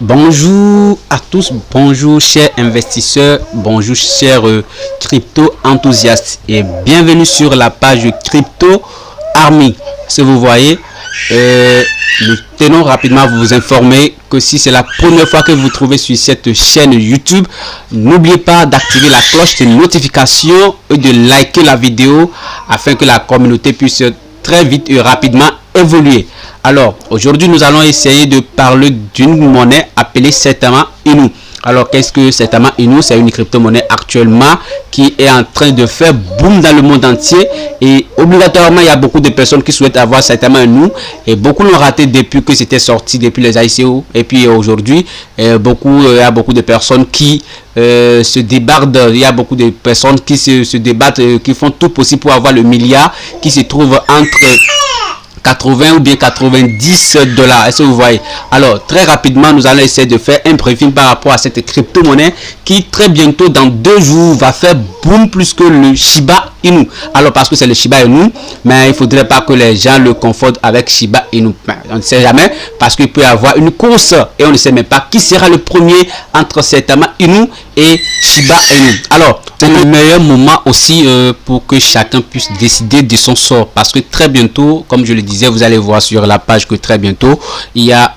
Bonjour à tous, bonjour chers investisseurs, bonjour chers crypto enthousiastes et bienvenue sur la page Crypto Army. Si vous voyez, nous tenons rapidement à vous informer que si c'est la première fois que vous trouvez sur cette chaîne YouTube, n'oubliez pas d'activer la cloche de notification et de liker la vidéo afin que la communauté puisse très vite et rapidement évoluer. Alors aujourd'hui nous allons essayer de parler d'une monnaie appelée Saitama Inu. Alors qu'est-ce que Saitama Inu? C'est une crypto-monnaie actuellement qui est en train de faire boom dans le monde entier et obligatoirement il y a beaucoup de personnes qui souhaitent avoir Saitama Inu et beaucoup l'ont raté depuis que c'était sorti, depuis les ICO. Et puis aujourd'hui il y a beaucoup de personnes qui se débardent, il y a beaucoup de personnes qui se débattent, qui font tout possible pour avoir le milliard qui se trouve entre 80 ou bien 90 dollars. Est-ce que vous voyez? Alors très rapidement nous allons essayer de faire un briefing par rapport à cette crypto monnaie qui très bientôt dans 2 jours va faire boom plus que le Shiba Inu. Alors parce que c'est le Shiba Inu, mais il faudrait pas que les gens le confondent avec Shiba Inu. On ne sait jamais parce qu'il peut y avoir une course et on ne sait même pas qui sera le premier entre Saitama Inu et Shiba Inu. Alors c'est le meilleur moment aussi pour que chacun puisse décider de son sort parce que très bientôt, comme je le disais, vous allez voir sur la page que très bientôt il y a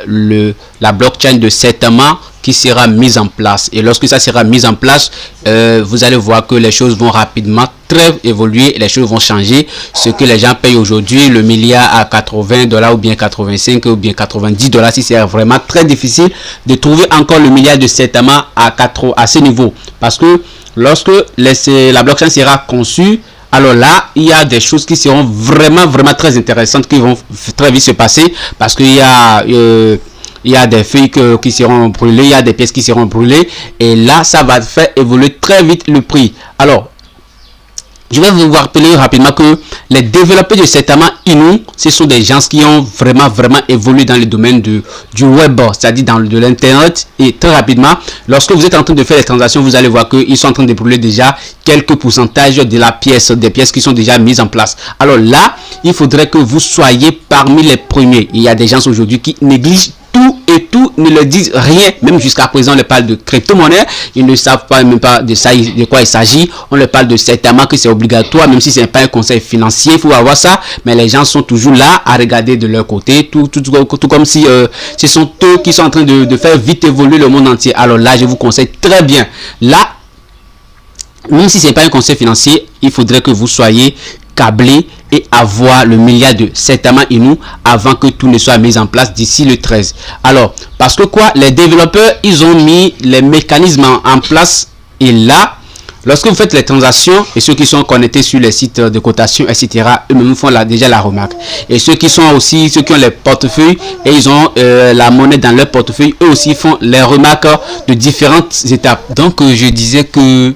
la blockchain de Saitama qui sera mise en place, et lorsque ça sera mis en place, vous allez voir que les choses vont rapidement très évoluer, les choses vont changer. Ce que les gens payent aujourd'hui, le milliard à 80 dollars ou bien 85 ou bien 90 dollars, si c'est vraiment très difficile de trouver encore le milliard de Saitama à ce niveau, parce que lorsque la blockchain sera conçue, alors là il y a des choses qui seront vraiment très intéressantes qui vont très vite se passer, parce qu'il y a des feuilles qui seront brûlées, il y a des pièces qui seront brûlées, et là ça va faire évoluer très vite le prix. Alors je vais vous rappeler rapidement que les développeurs de Saitama Inu, ce sont des gens qui ont vraiment évolué dans le domaine du web, c'est-à-dire dans de l'internet. Et très rapidement, lorsque vous êtes en train de faire les transactions, vous allez voir qu'ils sont en train de brûler déjà quelques pourcentages de la pièce, des pièces qui sont déjà mises en place. Alors là, il faudrait que vous soyez parmi les premiers. Il y a des gens aujourd'hui qui négligent tout et tout, ne leur disent rien. Même jusqu'à présent on leur parle de crypto-monnaie, ils ne savent pas même pas de quoi il s'agit. On leur parle de Saitama, que c'est obligatoire, même si c'est pas un conseil financier, il faut avoir ça, mais les gens sont toujours là à regarder de leur côté, tout comme si ce sont eux qui sont en train de faire vite évoluer le monde entier. Alors là je vous conseille très bien, là même si c'est pas un conseil financier, il faudrait que vous soyez câblé et avoir le milliard de Saitama Inu avant que tout ne soit mis en place d'ici le 13. Alors parce que quoi, les développeurs ils ont mis les mécanismes en place, et là lorsque vous faites les transactions, et ceux qui sont connectés sur les sites de cotation etc, eux-mêmes font déjà la remarque, et ceux qui ont les portefeuilles et ils ont la monnaie dans leur portefeuille, eux aussi font les remarques de différentes étapes. Donc je disais que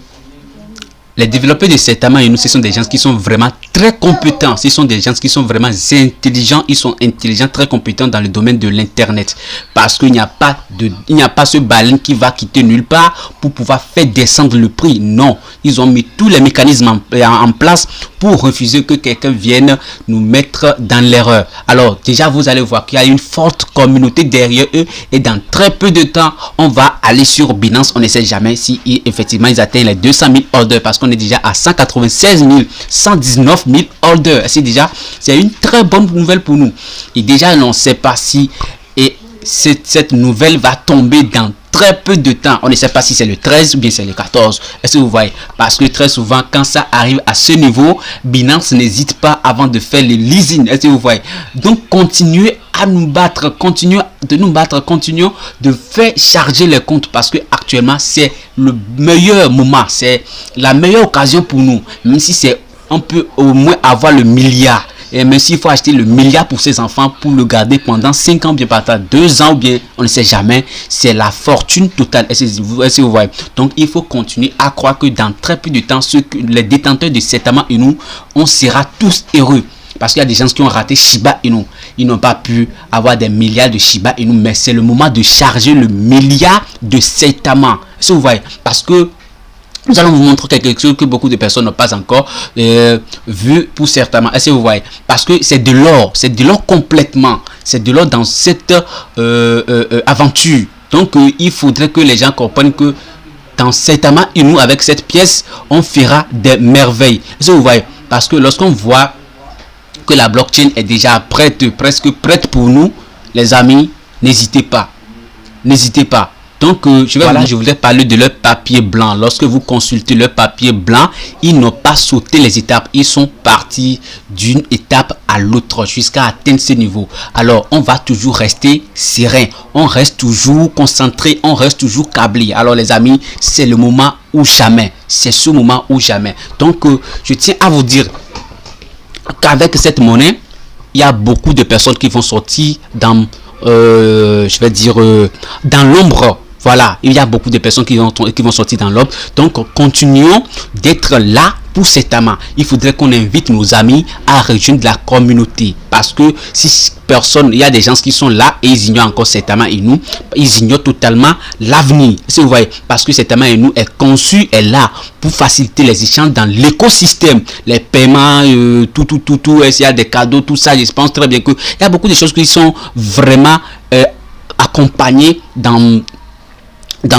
les développeurs de Saitama Inu, ce sont des gens qui sont vraiment très compétents. Ce sont des gens qui sont vraiment intelligents. Ils sont intelligents, très compétents dans le domaine de l'internet. Parce qu'il n'y a pas ce baleine qui va quitter nulle part pour pouvoir faire descendre le prix. Non, ils ont mis tous les mécanismes en place pour refuser que quelqu'un vienne nous mettre dans l'erreur. Alors déjà vous allez voir qu'il y a une forte communauté derrière eux, et dans très peu de temps on va aller sur Binance. On ne sait jamais si effectivement ils atteignent les 200 000 orders, parce qu'on est déjà à 196 119 000 orders. C'est une très bonne nouvelle pour nous, et déjà on ne sait pas si cette nouvelle va tomber dans très peu de temps. On ne sait pas si c'est le 13 ou bien c'est le 14. Est-ce que vous voyez? Parce que très souvent quand ça arrive à ce niveau, Binance n'hésite pas avant de faire le leasing. Est-ce que vous voyez? Donc continuez à nous battre, continuons de faire charger les comptes, parce que actuellement c'est le meilleur moment, c'est la meilleure occasion pour nous. Même si on peut au moins avoir le milliard, et même s'il faut acheter le milliard pour ses enfants, pour le garder pendant 5 ans, bien par 2 ans, ou bien on ne sait jamais, c'est la fortune totale. Est-ce que vous voyez? Donc il faut continuer à croire que dans très peu de temps, les détenteurs de Saitama Inu, on sera tous heureux. Parce qu'il y a des gens qui ont raté Shiba Inu, ils n'ont pas pu avoir des milliards de Shiba Inu, mais c'est le moment de charger le milliard de Saitama. Est-ce que vous voyez? Parce que nous allons vous montrer quelque chose que beaucoup de personnes n'ont pas encore vu pour certainement. Est-ce que vous voyez? Parce que c'est de l'or complètement. C'est de l'or dans cette aventure. Donc il faudrait que les gens comprennent que dans Saitama Inu, avec cette pièce, on fera des merveilles. Est-ce que vous voyez? Parce que lorsqu'on voit que la blockchain est déjà prête, presque prête pour nous, les amis, n'hésitez pas. N'hésitez pas. Donc, je voulais parler de leur papier blanc. Lorsque vous consultez leur papier blanc, ils n'ont pas sauté les étapes. Ils sont partis d'une étape à l'autre jusqu'à atteindre ce niveau. Alors, on va toujours rester serein. On reste toujours concentré. On reste toujours câblé. Alors, les amis, c'est le moment ou jamais. C'est ce moment ou jamais. Donc, je tiens à vous dire qu'avec cette monnaie, il y a beaucoup de personnes qui vont sortir dans, je vais dire, dans l'ombre. Voilà, il y a beaucoup de personnes qui vont sortir dans l'ombre. Donc, continuons d'être là pour Saitama. Il faudrait qu'on invite nos amis à rejoindre la communauté. Parce que si personne, il y a des gens qui sont là et ils ignorent encore Saitama Inu. Ils ignorent totalement l'avenir. Si vous voyez, parce que Saitama Inu est conçu, est là pour faciliter les échanges dans l'écosystème. Les paiements, tout, s'il y a des cadeaux, tout ça. Je pense très bien qu'il y a beaucoup de choses qui sont vraiment accompagnées dans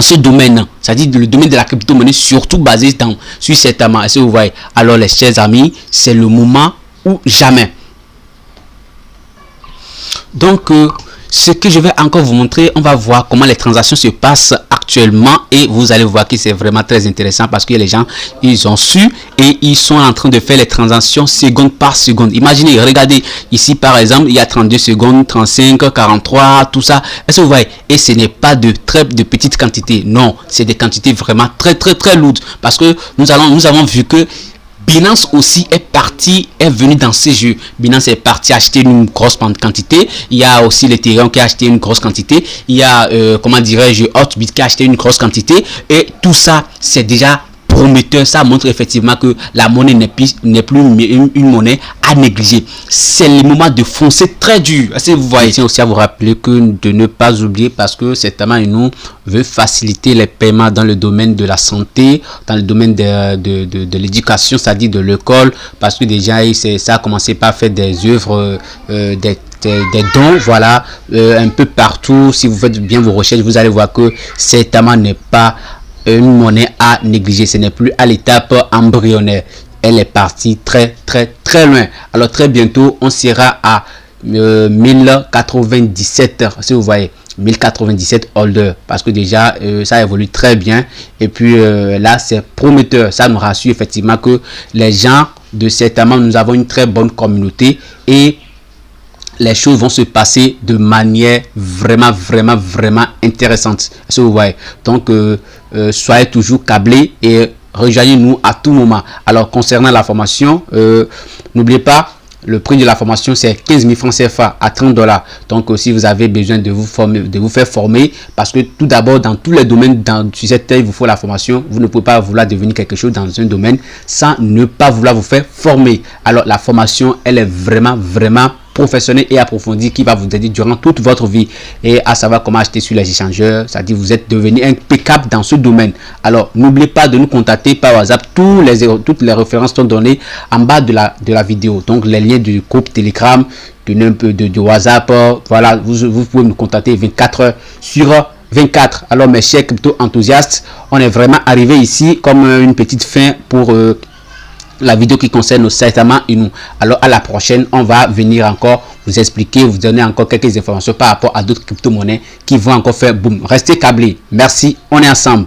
ce domaine, c'est-à-dire le domaine de la crypto-monnaie, surtout basé sur Saitama. Est-ce que vous voyez? Alors les chers amis, c'est le moment ou jamais. Donc ce que je vais encore vous montrer, on va voir comment les transactions se passent actuellement et vous allez voir que c'est vraiment très intéressant parce que les gens, ils ont su et ils sont en train de faire les transactions seconde par seconde. Imaginez, regardez ici par exemple, il y a 32 secondes, 35, 43, tout ça. Est-ce que vous voyez? Et ce n'est pas de petites quantités, non, c'est des quantités vraiment très lourdes parce que nous avons vu que Binance aussi est venu dans ces jeux. Binance est parti acheter une grosse quantité. Il y a aussi l'Ethereum qui a acheté une grosse quantité. Il y a, comment dirais-je, Hotbit qui a acheté une grosse quantité. Et tout ça, c'est déjà prometteur. Ça montre effectivement que la monnaie n'est plus une monnaie à négliger. C'est le moment de foncer très dur. Si vous voyez, je tiens aussi à vous rappeler que de ne pas oublier parce que Saitama Inu veut faciliter les paiements dans le domaine de la santé, dans le domaine de l'éducation, c'est-à-dire de l'école, parce que déjà ça a commencé par faire des œuvres, des dons, voilà, un peu partout. Si vous faites bien vos recherches, vous allez voir que Saitama n'est pas une monnaie à négliger. Ce n'est plus à l'étape embryonnaire. Elle est partie très loin. Alors très bientôt on sera à 1097, si vous voyez, 1097 holder, parce que déjà ça évolue très bien et puis là c'est prometteur. Ça nous rassure effectivement que les gens de Saitama, nous avons une très bonne communauté et les choses vont se passer de manière vraiment intéressante. Si vous voyez, donc soyez toujours câblés et rejoignez-nous à tout moment. Alors concernant la formation, n'oubliez pas, le prix de la formation c'est 15 000 francs CFA à 30 $. Donc si vous avez besoin de vous former, de vous faire former, parce que tout d'abord dans tous les domaines, sur cette terre il vous faut la formation. Vous ne pouvez pas vouloir devenir quelque chose dans un domaine sans ne pas vouloir vous faire former. Alors la formation, elle est vraiment professionnel et approfondi qui va vous aider durant toute votre vie et à savoir comment acheter sur les échangeurs, c'est-à-dire vous êtes devenu impeccable dans ce domaine. Alors n'oubliez pas de nous contacter par WhatsApp. Toutes les références sont données en bas de la vidéo, donc les liens du groupe Telegram, de WhatsApp, voilà, vous pouvez nous contacter 24 heures sur 24. Alors mes chers crypto enthousiastes, on est vraiment arrivé ici comme une petite fin pour la vidéo qui concerne le Saitama Inu. Alors à la prochaine, on va venir encore vous expliquer, vous donner encore quelques informations par rapport à d'autres crypto-monnaies qui vont encore faire boum. Restez câblés. Merci, on est ensemble.